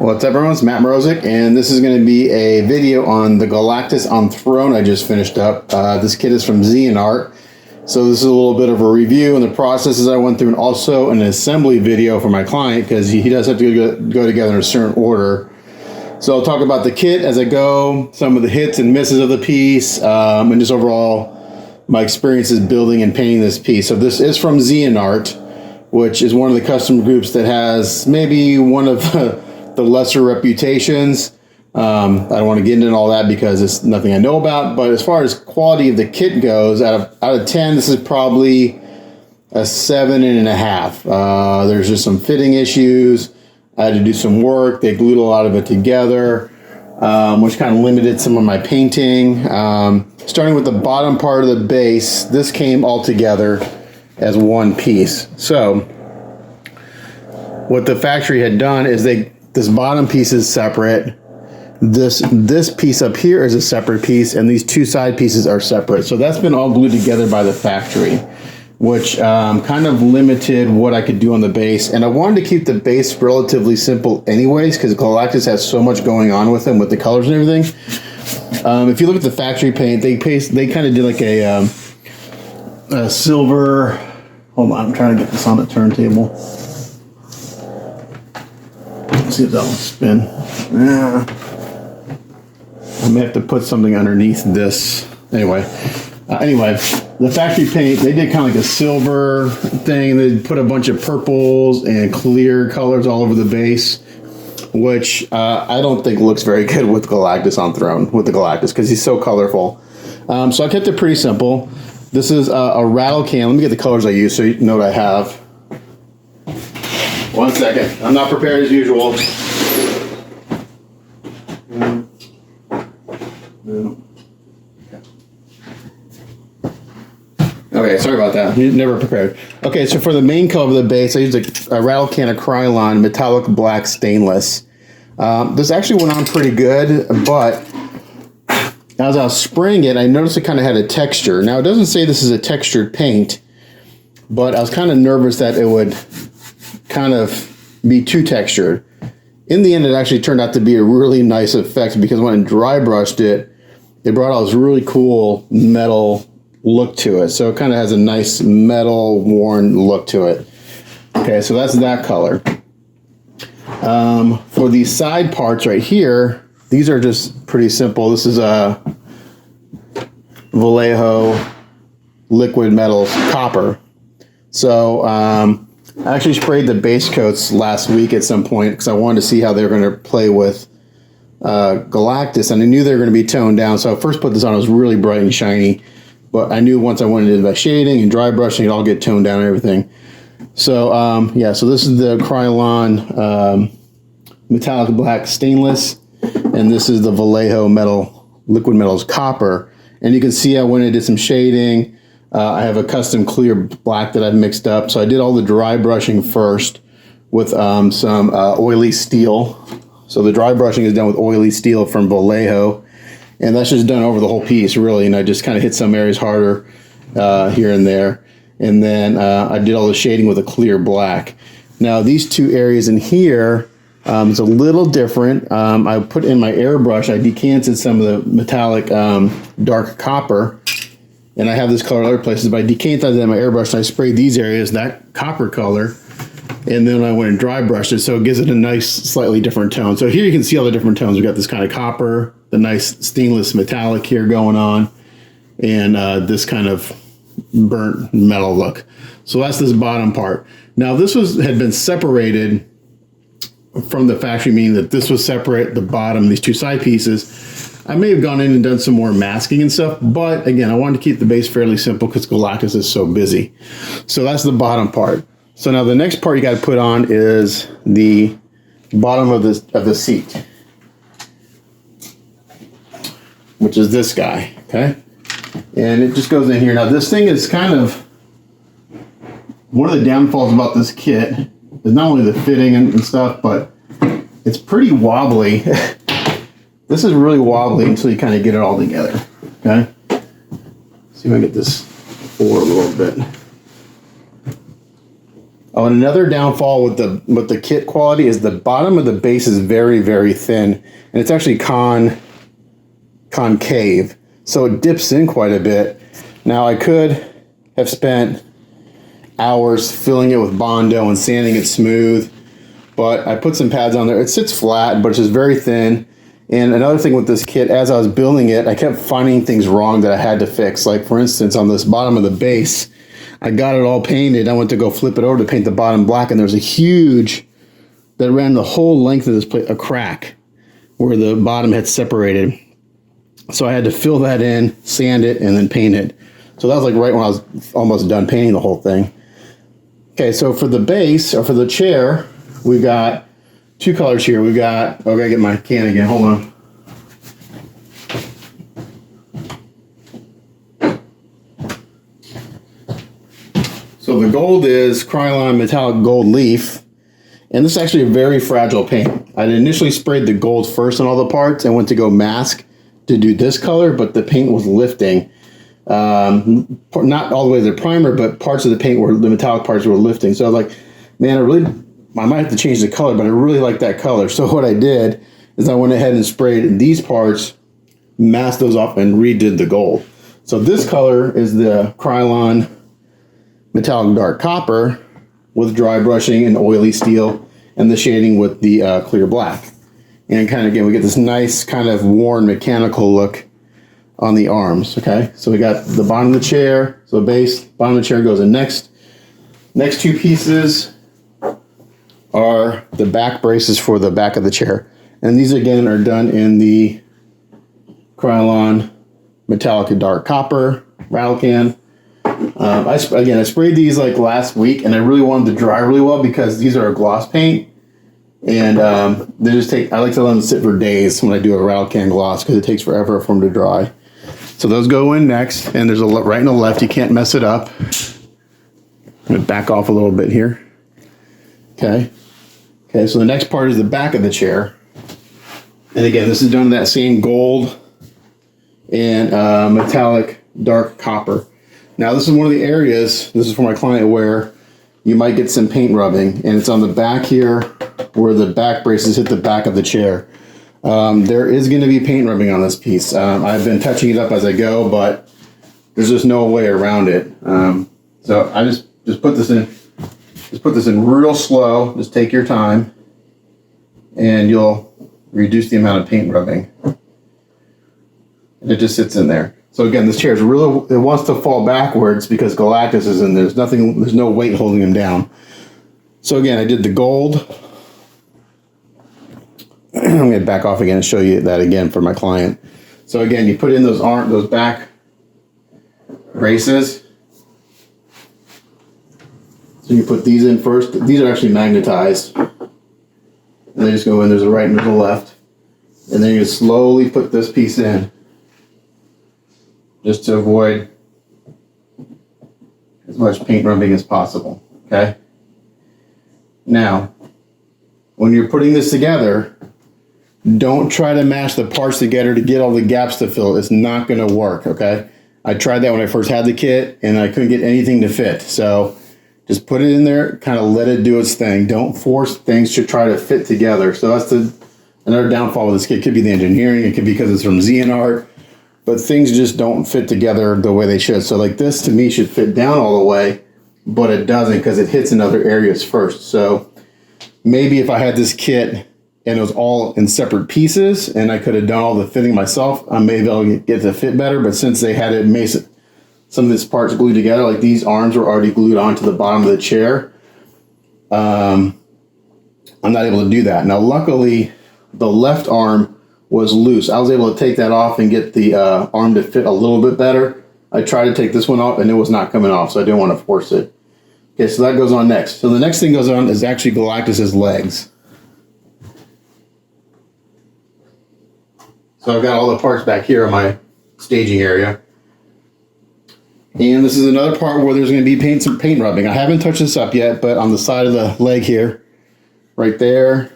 What's up everyone, it's Matt Mrozik, and this is going to be a video on the Galactus on Throne I just finished up. This kit is from Xionart, so this is a little bit of a review and the processes I went through, and also an assembly video for my client because he does have to go together in a certain order. So I'll talk about the kit as I go, some of the hits and misses of the piece, and just overall my experiences building and painting this piece. So this is from Xionart, which is one of the custom groups that has maybe one of the lesser reputations. I don't want to get into all that because it's nothing I know about, but as far as quality of the kit goes, out of 10, this is probably a 7.5. There's just some fitting issues. I had to do some work. They glued a lot of it together, which kind of limited some of my painting. Starting with the bottom part of the base, this came all together as one piece. So what the factory had done is this bottom piece is separate. This piece up here is a separate piece, and these two side pieces are separate. So that's been all glued together by the factory, which kind of limited what I could do on the base. And I wanted to keep the base relatively simple anyways, because Galactus has so much going on with them, with the colors and everything. If you look at the factory paint, they kind of did like a silver. Hold on, I'm trying to get this on the turntable. Let's see if that will spin. Yeah. I may have to put something underneath this. Anyway, the factory paint, they did kind of like a silver thing. They put a bunch of purples and clear colors all over the base, which I don't think looks very good with Galactus on Throne, with the Galactus, because he's so colorful. So I kept it pretty simple. This is a rattle can. Let me get the colors I use so you know what I have. 1 second. I'm not prepared as usual. Okay, sorry about that. You're never prepared. Okay, so for the main color of the base, I used a rattle can of Krylon metallic black stainless. This actually went on pretty good, but as I was spraying it, I noticed it kind of had a texture. Now, it doesn't say this is a textured paint, but I was kind of nervous that it would kind of be too textured. In the end, it actually turned out to be a really nice effect, because when I dry brushed it, it brought out this really cool metal look to it. So it kind of has a nice metal worn look to it. Okay, so that's that color. For these side parts right here, these are just pretty simple. This is a Vallejo liquid metals copper. So I actually sprayed the base coats last week at some point because I wanted to see how they were going to play with Galactus, and I knew they were going to be toned down. So I first put this on, it was really bright and shiny, but I knew once I went into the shading and dry brushing, it'd all get toned down and everything. So yeah, so this is the Krylon metallic black stainless, and this is the Vallejo liquid metals copper. And you can see I went and did some shading. I have a custom clear black that I've mixed up. So I did all the dry brushing first with some oily steel. So the dry brushing is done with oily steel from Vallejo, and that's just done over the whole piece really. And I just kind of hit some areas harder here and there. And then I did all the shading with a clear black. Now these two areas in here, it's a little different. I put in my airbrush, I decanted some of the metallic dark copper, and I have this color other places, but I decanted that in my airbrush and I sprayed these areas, that copper color, and then I went and dry brushed it, so it gives it a nice, slightly different tone. So here you can see all the different tones. We've got this kind of copper, the nice stainless metallic here going on, and this kind of burnt metal look. So that's this bottom part. Now this had been separated from the factory, meaning that this was separate, the bottom, these two side pieces. I may have gone in and done some more masking and stuff, but again, I wanted to keep the base fairly simple because Galactus is so busy. So that's the bottom part. So now the next part you got to put on is the bottom of the seat, which is this guy, okay? And it just goes in here. Now this thing is kind of, one of the downfalls about this kit is not only the fitting and stuff, but it's pretty wobbly. This is really wobbly until you kind of get it all together, okay? See if I can get this forward a little bit. Oh, and another downfall with the kit quality is the bottom of the base is very, very thin, and it's actually concave, so it dips in quite a bit. Now I could have spent hours filling it with Bondo and sanding it smooth, but I put some pads on there. It sits flat, but it's just very thin. And another thing with this kit, as I was building it, I kept finding things wrong that I had to fix. Like, for instance, on this bottom of the base, I got it all painted. I went to go flip it over to paint the bottom black, and there's a huge, that ran the whole length of this plate, a crack where the bottom had separated. So I had to fill that in, sand it, and then paint it. So that was like right when I was almost done painting the whole thing. Okay, so for the base, or for the chair, we got two colors here. We got, oh, I gotta get my can again, hold on. So the gold is Krylon Metallic Gold Leaf, and this is actually a very fragile paint. I initially sprayed the gold first on all the parts and went to go mask to do this color, but the paint was lifting. Not all the way to the primer, but parts of the paint were, the metallic parts were lifting. So I was like, man, I might have to change the color, but I really like that color. So what I did is I went ahead and sprayed these parts, masked those off, and redid the gold. So this color is the Krylon Metallic Dark Copper with dry brushing and oily steel, and the shading with the clear black. And kind of, again, we get this nice kind of worn mechanical look on the arms, okay? So we got the bottom of the chair, so the base, bottom of the chair goes in next. Next two pieces are the back braces for the back of the chair. And these again are done in the Krylon Metallic Dark Copper rattle can. I sprayed these like last week, and I really wanted to dry really well because these are a gloss paint. And they just take, I like to let them sit for days when I do a rattle can gloss because it takes forever for them to dry. So those go in next, and there's a right and a left. You can't mess it up. I'm going to back off a little bit here. Okay. Okay, so the next part is the back of the chair. And again, this is done in that same gold and metallic dark copper. Now this is one of the areas, this is for my client, where you might get some paint rubbing, and it's on the back here where the back braces hit the back of the chair. There is going to be paint rubbing on this piece. I've been touching it up as I go, but there's just no way around it. So I just put this in. Just put this in real slow. Just take your time, and you'll reduce the amount of paint rubbing. And it just sits in there. So again, this chair is really, it wants to fall backwards because Galactus is in there. There's no weight holding him down. So again, I did the gold. I'm going to back off again and show you that again for my client. So again, you put in those back braces. So you put these in first. These are actually magnetized. And they just go in, there's a right and there's a left. And then you slowly put this piece in, just to avoid as much paint rubbing as possible, okay? Now, when you're putting this together, don't try to mash the parts together to get all the gaps to fill. It's not gonna work, okay? I tried that when I first had the kit, and I couldn't get anything to fit. So just put it in there, kind of let it do its thing. Don't force things to try to fit together. So that's another downfall with this kit. It could be the engineering, it could be because it's from Xionart, but things just don't fit together the way they should. So like this, to me, should fit down all the way, but it doesn't because it hits in other areas first. So maybe if I had this kit and it was all in separate pieces and I could have done all the fitting myself, I may be able to get to fit better. But since they had it made some of these parts glued together, like these arms were already glued onto the bottom of the chair, I'm not able to do that. Now, luckily, the left arm was loose. I was able to take that off and get the arm to fit a little bit better. I tried to take this one off and it was not coming off, so I didn't want to force it. Okay, so that goes on next. So the next thing goes on is actually Galactus's legs. So I've got all the parts back here in my staging area. And this is another part where there's going to be some paint rubbing. I haven't touched this up yet, but on the side of the leg here, right there,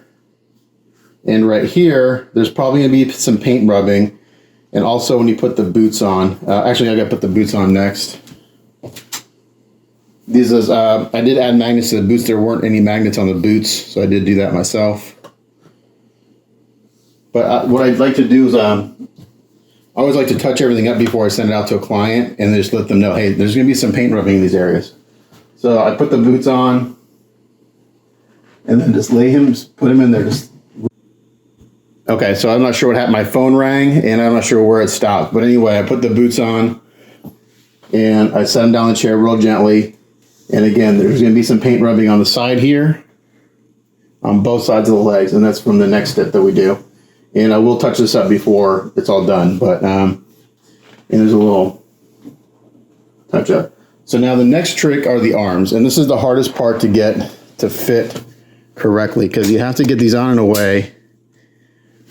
and right here, there's probably going to be some paint rubbing. And also when you put the boots on, actually I got to put the boots on next. These is, I did add magnets to the boots. There weren't any magnets on the boots, so I did do that myself. But what I'd like to do is, I always like to touch everything up before I send it out to a client and just let them know, hey, there's going to be some paint rubbing in these areas. So I put the boots on and then just put him in there. Okay, so I'm not sure what happened. My phone rang and I'm not sure where it stopped. But anyway, I put the boots on and I set him down the chair real gently. And again, there's going to be some paint rubbing on the side here, on both sides of the legs, and that's from the next step that we do. And I will touch this up before it's all done, but and there's a little touch up. So now the next trick are the arms, and this is the hardest part to get to fit correctly because you have to get these on in a way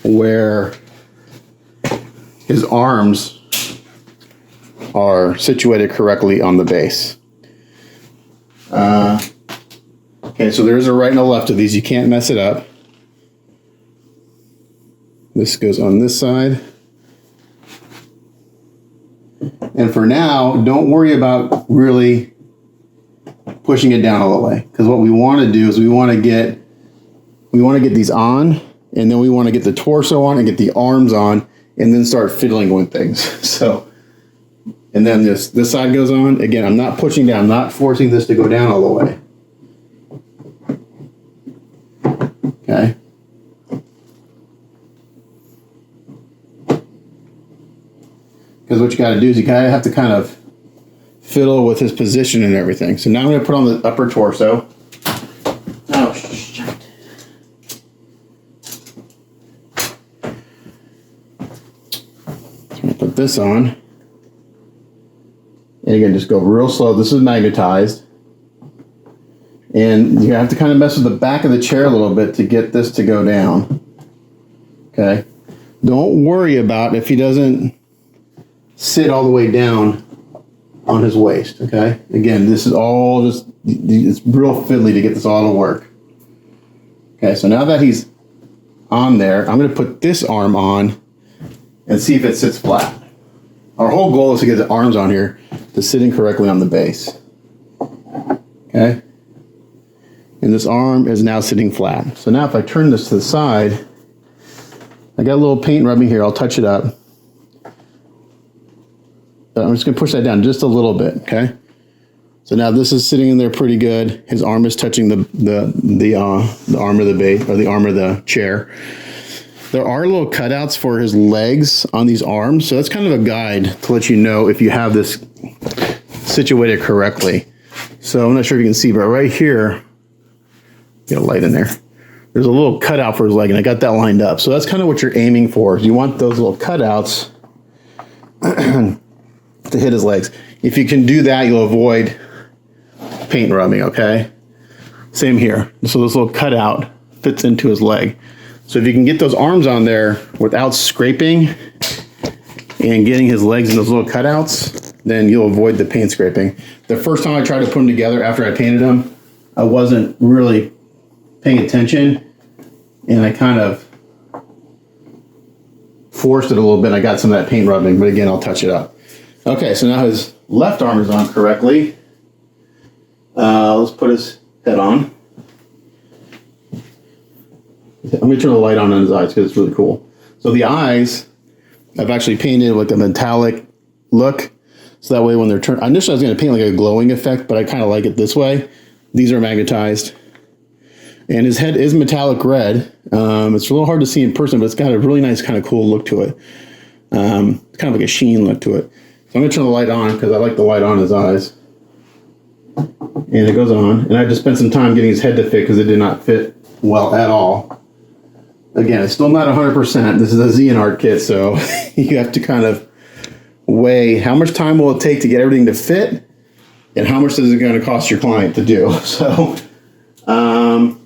where his arms are situated correctly on the base. Okay, so there's a right and a left of these. You can't mess it up. This goes on this side. And for now, don't worry about really pushing it down all the way. Because what we want to do is we want to get these on, and then we want to get the torso on and get the arms on, and then start fiddling with things. So, and then this side goes on. Again, I'm not pushing down, I'm not forcing this to go down all the way. Okay. Because what you got to do is you gotta have to kind of fiddle with his position and everything. So now I'm going to put on the upper torso. Oh, shit. I'm going to put this on. And again, just go real slow. This is magnetized. And you have to kind of mess with the back of the chair a little bit to get this to go down. Okay. Don't worry about if he doesn't sit all the way down on his waist. Okay. Again, this is all just, it's real fiddly to get this all to work. Okay. So now that he's on there, I'm going to put this arm on and see if it sits flat. Our whole goal is to get the arms on here to sitting correctly on the base. Okay. And this arm is now sitting flat. So now if I turn this to the side, I got a little paint rubbing here. I'll touch it up. I'm just going to push that down just a little bit, okay? So now this is sitting in there pretty good. His arm is touching the arm of the base, or the arm of the chair. There are little cutouts for his legs on these arms, so that's kind of a guide to let you know if you have this situated correctly. So I'm not sure if you can see, but right here, get a light in there. There's a little cutout for his leg, and I got that lined up. So that's kind of what you're aiming for. You want those little cutouts to hit his legs. If you can do that, you'll avoid paint rubbing, okay? Same here. So this little cutout fits into his leg. So if you can get those arms on there without scraping and getting his legs in those little cutouts, then you'll avoid the paint scraping. The first time I tried to put them together after I painted them, I wasn't really paying attention, and I kind of forced it a little bit. I got some of that paint rubbing, but again, I'll touch it up. Okay, so now his left arm is on correctly. Let's put his head on. I'm going to turn the light on his eyes because it's really cool. So the eyes, I've actually painted like a metallic look. So that way when they're turned, initially I was going to paint like a glowing effect, but I kind of like it this way. These are magnetized. And his head is metallic red. It's a little hard to see in person, but it's got a really nice kind of cool look to it. It's kind of like a sheen look to it. So I'm going to turn the light on because I like the light on his eyes. And it goes on. And I just spent some time getting his head to fit because it did not fit well at all. Again, it's still not 100%. This is a Xionart kit, so you have to kind of weigh how much time will it take to get everything to fit and how much is it going to cost your client to do. So, and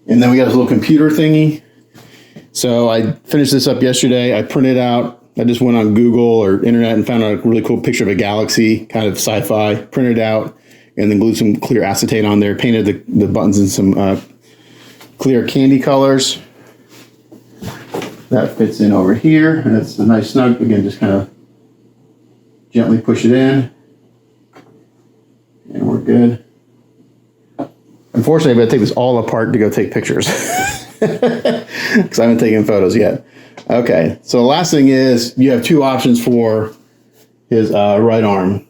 then we got this little computer thingy. So I finished this up yesterday. I printed out, I just went on Google or internet and found a really cool picture of a galaxy, kind of sci-fi, printed out, and then glued some clear acetate on there, painted the buttons in some clear candy colors. That fits in over here, and it's a nice snug. Again, just kind of gently push it in, and we're good. Unfortunately, I'm going to take this all apart to go take pictures. Because I haven't taken photos yet. Okay, so the last thing is you have two options for his right arm.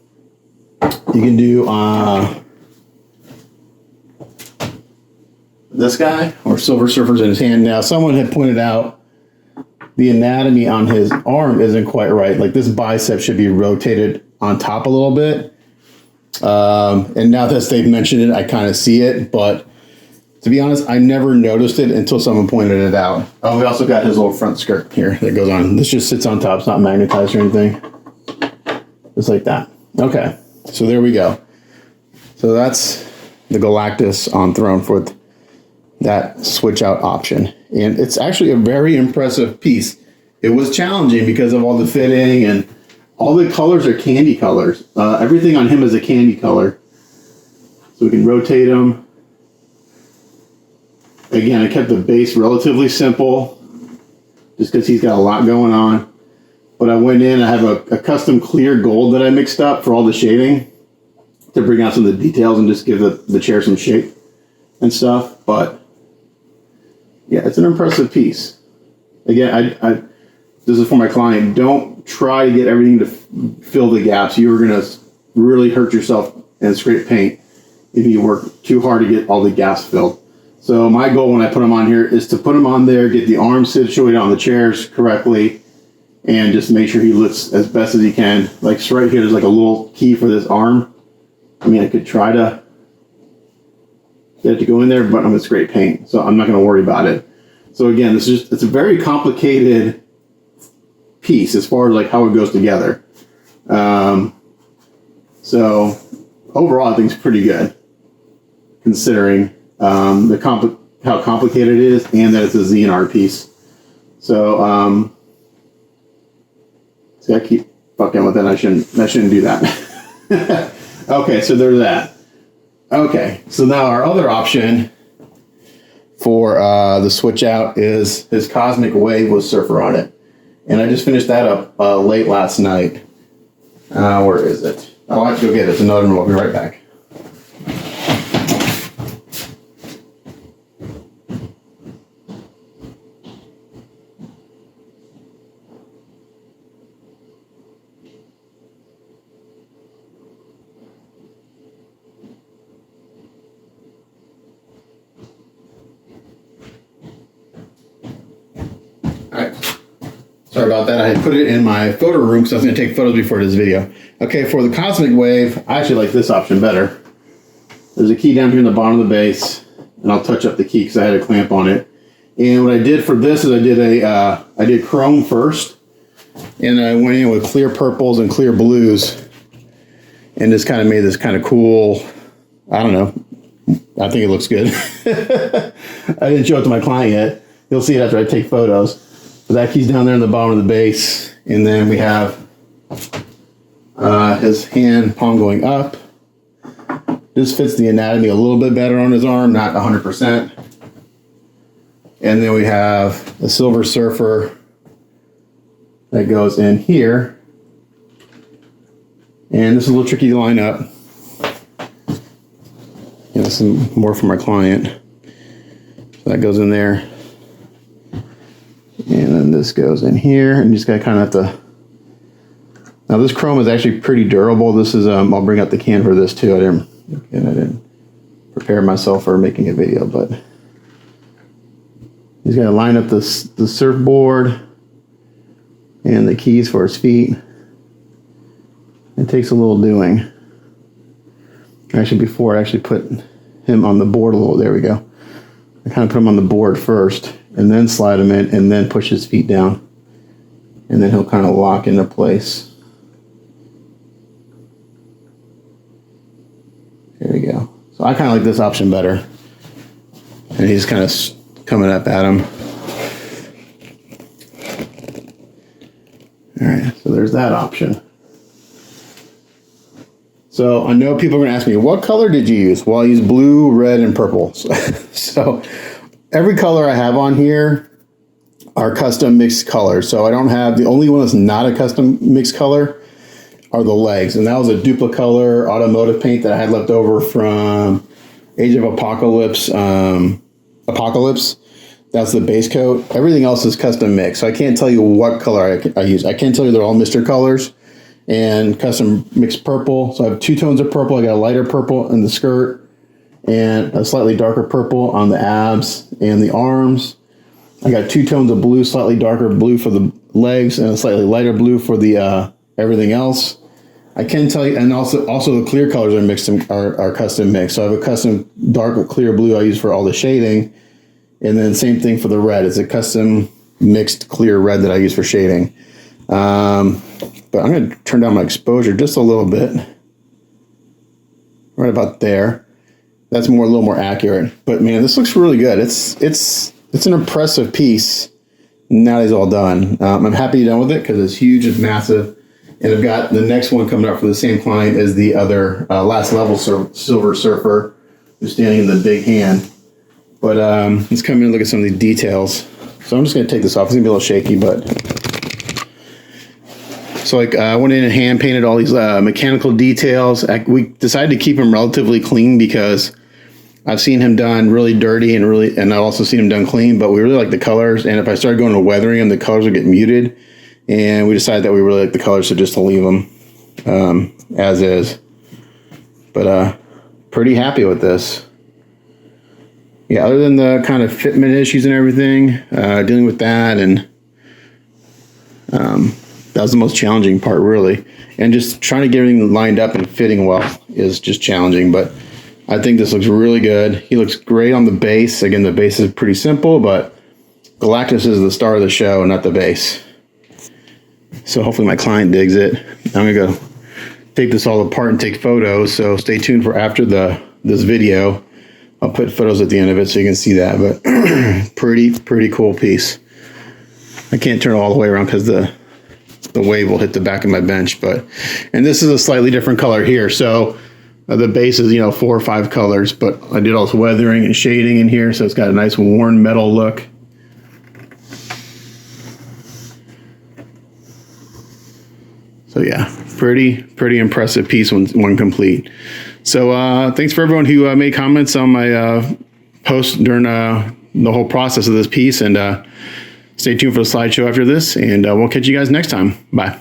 You can do this guy or Silver Surfer's in his hand. Now, someone had pointed out the anatomy on his arm isn't quite right. Like this bicep should be rotated on top a little bit. And now that they've mentioned it, I kind of see it. But to be honest, I never noticed it until someone pointed it out. Oh, we also got his little front skirt here that goes on. This just sits on top. It's not magnetized or anything. Just like that. Okay, so there we go. So that's the Galactus on throne for that switch out option. And it's actually a very impressive piece. It was challenging because of all the fitting and all the colors are candy colors. Everything on him is a candy color. So we can rotate him. Again, I kept the base relatively simple just because he's got a lot going on. But I went in, I have a custom clear gold that I mixed up for all the shading to bring out some of the details and just give the chair some shape and stuff. But yeah, it's an impressive piece. Again, I this is for my client. Don't try to get everything to fill the gaps. You're going to really hurt yourself and scrape paint if you work too hard to get all the gaps filled. So my goal when I put them on here is to put them on there, get the arms situated on the chairs correctly, and just make sure he looks as best as he can. Like so right here, there's like a little key for this arm. I mean, I could try to get it to go in there, but I'm going to scrape paint, so I'm not going to worry about it. So again, this is it's a very complicated piece as far as like how it goes together. So overall, I think it's pretty good considering how complicated it is and that it's a Xionart piece. So see, I keep fucking with it. I shouldn't do that. Okay, so there's that. Okay, so now our other option for the switch out is his Cosmic Wave with Surfer on it. And I just finished that up late last night. Where is it? I'll have to go get it. It's another room. I'll be right back. Sorry about that. I had put it in my photo room because I was going to take photos before this video. Okay, for the Cosmic Wave, I actually like this option better. There's a key down here in the bottom of the base, and I'll touch up the key because I had a clamp on it. And what I did for this is I did chrome first, and I went in with clear purples and clear blues, and just kind of made this kind of cool. I don't know. I think it looks good. I didn't show it to my client yet. You'll see it after I take photos. So that key's down there in the bottom of the base. And then we have his hand palm going up. This fits the anatomy a little bit better on his arm, not 100%. And then we have the Silver Surfer that goes in here. And this is a little tricky to line up. You know, some more for my client. So that goes in there. And then this goes in here, and you just got to kind of have to. Now this chrome is actually pretty durable. This is I'll bring out the can for this too. I didn't prepare myself for making a video, but he's got to line up the surfboard and the keys for his feet. It takes a little doing. Actually, before I actually put him on the board a little, there we go. I kind of put him on the board first, and then slide him in, and then push his feet down. And then he'll kind of lock into place. There we go. So I kind of like this option better. And he's kind of coming up at him. All right, so there's that option. So I know people are going to ask me, what color did you use? Well, I used blue, red, and purple. So every color I have on here are custom mixed colors. So I don't have, the only one that's not a custom mixed color are the legs. And that was a duplicolor automotive paint that I had left over from Age of Apocalypse. Apocalypse. That's the base coat. Everything else is custom mixed. So I can't tell you what color I use. I can tell you they're all Mr. Colors and custom mixed purple. So I have 2 tones of purple. I got a lighter purple in the skirt and a slightly darker purple on the abs and the arms. I got 2 tones of blue, slightly darker blue for the legs and a slightly lighter blue for the everything else. I can tell you, and also the clear colors are mixed are custom mixed. So I have a custom dark clear blue I use for all the shading. And then same thing for the red. It's a custom mixed clear red that I use for shading. But I'm going to turn down my exposure just a little bit. Right about there. That's a little more accurate. But man, this looks really good. It's an impressive piece. Now it's all done. I'm happy done with it because it's huge, it's massive. And I've got the next one coming up for the same client as the other last level Silver Surfer who's standing in the big hand. But let's come in and look at some of the details. So I'm just going to take this off. It's going to be a little shaky, but... So I went in and hand painted all these mechanical details. We decided to keep him relatively clean because I've seen him done really dirty and I've also seen him done clean, but we really like the colors. And if I started going to weathering them, the colors would get muted. And we decided that we really like the colors, so just to leave them as is. But pretty happy with this. Yeah, other than the kind of fitment issues and everything, dealing with that, and that was the most challenging part, really. And just trying to get everything lined up and fitting well is just challenging. But I think this looks really good. He looks great on the base. Again, the base is pretty simple, but Galactus is the star of the show, not the base. So hopefully my client digs it. I'm going to go take this all apart and take photos. So stay tuned for after this video. I'll put photos at the end of it so you can see that, but pretty cool piece. I can't turn it all the way around because the wave will hit the back of my bench, and this is a slightly different color here. So the base is, 4 or 5 colors, but I did all this weathering and shading in here. So it's got a nice worn metal look. So yeah, pretty impressive piece when complete. So thanks for everyone who made comments on my post during the whole process of this piece, and stay tuned for the slideshow after this, and we'll catch you guys next time. Bye.